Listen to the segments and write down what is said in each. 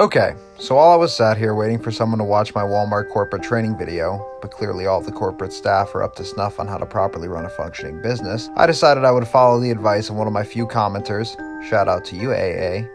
Okay, so while I was sat here waiting for someone to watch my Walmart corporate training video, but clearly all of the corporate staff are up to snuff on how to properly run a functioning business, I decided I would follow the advice of one of my few commenters, shout out to you AA,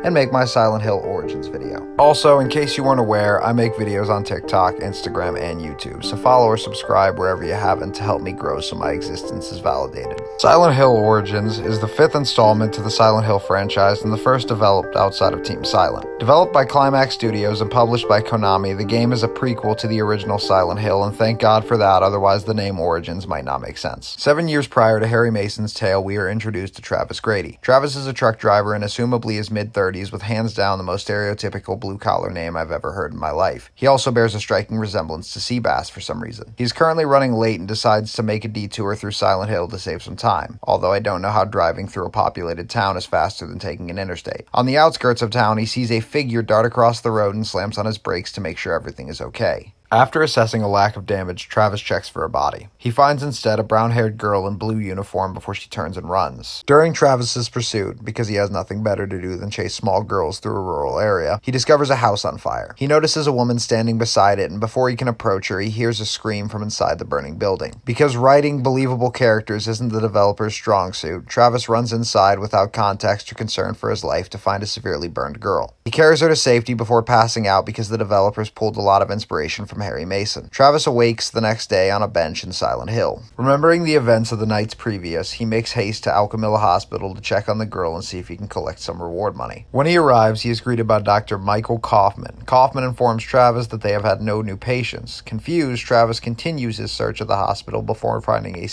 and make my Silent Hill Origins video. Also, in case you weren't aware, I make videos on TikTok, Instagram, and YouTube, so follow or subscribe wherever you haven't to help me grow so my existence is validated. Silent Hill Origins is the 5th installment to the Silent Hill franchise and the first developed outside of Team Silent. Developed by Climax Studios and published by Konami, the game is a prequel to the original Silent Hill, and thank God for that, otherwise the name Origins might not make sense. 7 years prior to Harry Mason's tale, we are introduced to Travis Grady. Travis is a truck driver and assumably his mid-30s with hands down the most stereotypical blue-collar name I've ever heard in my life. He also bears a striking resemblance to Seabass for some reason. He's currently running late and decides to make a detour through Silent Hill to save some time, although I don't know how driving through a populated town is faster than taking an interstate. On the outskirts of town, he sees a figure dart across the road and slams on his brakes to make sure everything is okay. After assessing a lack of damage, Travis checks for a body. He finds instead a brown-haired girl in blue uniform before she turns and runs. During Travis's pursuit, because he has nothing better to do than chase small girls through a rural area, he discovers a house on fire. He notices a woman standing beside it, and before he can approach her, he hears a scream from inside the burning building. Because writing believable characters isn't the developer's strong suit, Travis runs inside without context or concern for his life to find a severely burned girl. He carries her to safety before passing out because the developers pulled a lot of inspiration from Harry Mason. Travis awakes the next day on a bench in Silent Hill. Remembering the events of the nights previous, he makes haste to Alchemilla Hospital to check on the girl and see if he can collect some reward money. When he arrives, he is greeted by Dr. Michael Kaufman. Kaufman informs Travis that they have had no new patients. Confused, Travis continues his search of the hospital before finding a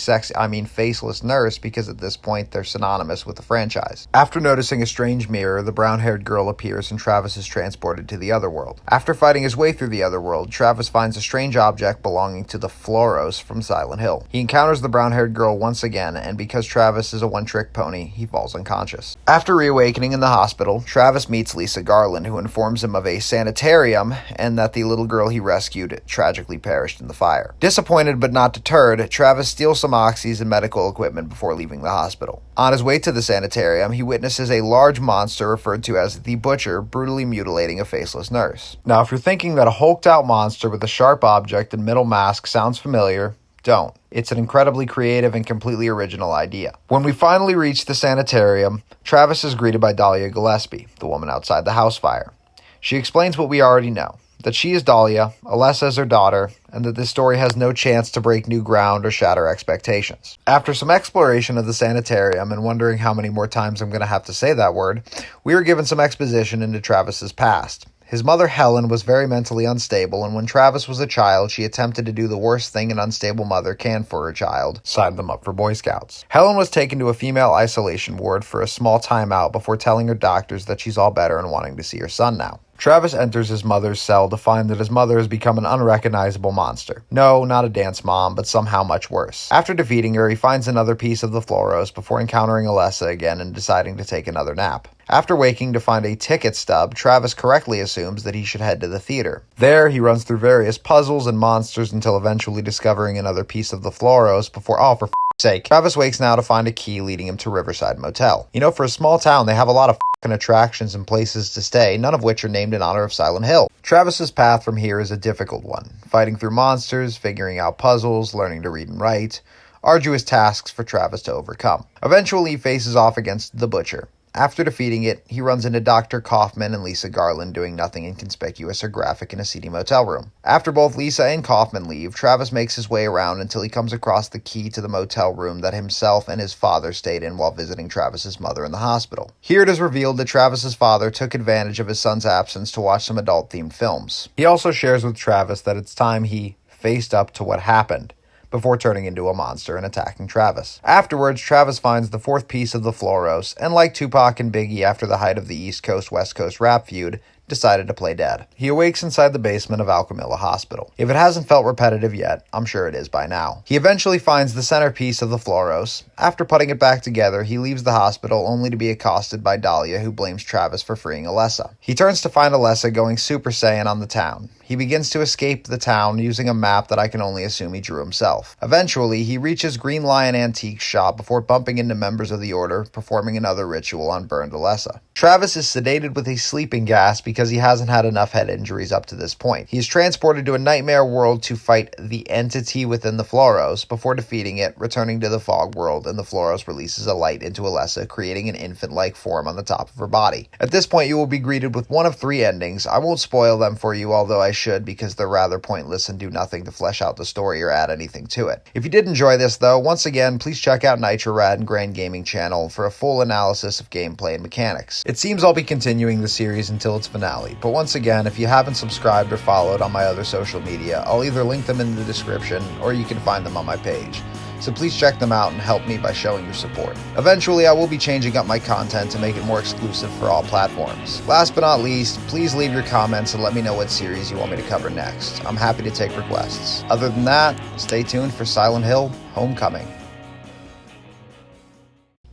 faceless nurse, because at this point they're synonymous with the franchise. After noticing a strange mirror, the brown-haired girl appears and Travis is transported to the otherworld. After fighting his way through the otherworld, Travis finds a strange object belonging to the Floros from Silent Hill. He encounters the brown-haired girl once again, and because Travis is a one-trick pony, he falls unconscious. After reawakening in the hospital, Travis meets Lisa Garland, who informs him of a sanitarium and that the little girl he rescued tragically perished in the fire. Disappointed but not deterred, Travis steals some oxys and medical equipment before leaving the hospital. On his way to the sanitarium, he witnesses a large monster referred to as the Butcher brutally mutilating a faceless nurse. Now, if you're thinking that a hulked-out monster with a sharp object and middle mask sounds familiar, don't. It's an incredibly creative and completely original idea. When we finally reach the sanitarium, Travis is greeted by Dahlia Gillespie, the woman outside the house fire. She explains what we already know, that she is Dahlia, Alessa is her daughter, and that this story has no chance to break new ground or shatter expectations. After some exploration of the sanitarium and wondering how many more times I'm going to have to say that word, we are given some exposition into Travis's past. His mother, Helen, was very mentally unstable, and when Travis was a child, she attempted to do the worst thing an unstable mother can for her child, sign them up for Boy Scouts. Helen was taken to a female isolation ward for a small timeout before telling her doctors that she's all better and wanting to see her son now. Travis enters his mother's cell to find that his mother has become an unrecognizable monster. No, not a dance mom, but somehow much worse. After defeating her, he finds another piece of the Floros before encountering Alessa again and deciding to take another nap. After waking to find a ticket stub, Travis correctly assumes that he should head to the theater. There, he runs through various puzzles and monsters until eventually discovering another piece of the Floros before, for sake. Travis wakes now to find a key leading him to Riverside Motel. You know, for a small town, they have a lot of attractions and places to stay, none of which are named in honor of Silent Hill. Travis's path from here is a difficult one, fighting through monsters, figuring out puzzles, learning to read and write, arduous tasks for Travis to overcome. Eventually, he faces off against the Butcher. After defeating it, he runs into Dr. Kaufman and Lisa Garland doing nothing inconspicuous or graphic in a seedy motel room. After both Lisa and Kaufman leave, Travis makes his way around until he comes across the key to the motel room that himself and his father stayed in while visiting Travis's mother in the hospital. Here it is revealed that Travis's father took advantage of his son's absence to watch some adult-themed films. He also shares with Travis that it's time he faced up to what happened, before turning into a monster and attacking Travis. Afterwards, Travis finds the 4th piece of the Floros, and like Tupac and Biggie after the height of the East Coast-West Coast rap feud, decided to play dead. He awakes inside the basement of Alchemilla Hospital. If it hasn't felt repetitive yet, I'm sure it is by now. He eventually finds the centerpiece of the Floros. After putting it back together, he leaves the hospital only to be accosted by Dahlia, who blames Travis for freeing Alessa. He turns to find Alessa going Super Saiyan on the town. He begins to escape the town using a map that I can only assume he drew himself. Eventually, he reaches Green Lion Antiques shop before bumping into members of the Order, performing another ritual on burned Alessa. Travis is sedated with a sleeping gas because because he hasn't had enough head injuries up to this point. He is transported to a nightmare world to fight the entity within the Floros. Before defeating it, returning to the fog world, and the Floros releases a light into Alessa, creating an infant-like form on the top of her body. At this point, you will be greeted with one of 3 endings. I won't spoil them for you, although I should, because they're rather pointless and do nothing to flesh out the story or add anything to it. If you did enjoy this, though, once again, please check out Nitro Rad and Grand Gaming channel for a full analysis of gameplay and mechanics. It seems I'll be continuing the series until its finale, but once again, if you haven't subscribed or followed on my other social media, I'll either link them in the description or you can find them on my page. So please check them out and help me by showing your support. Eventually, I will be changing up my content to make it more exclusive for all platforms. Last but not least, please leave your comments and let me know what series you want me to cover next. I'm happy to take requests. Other than that, stay tuned for Silent Hill Homecoming.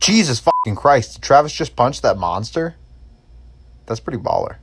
Jesus fucking Christ, did Travis just punch that monster? That's pretty baller.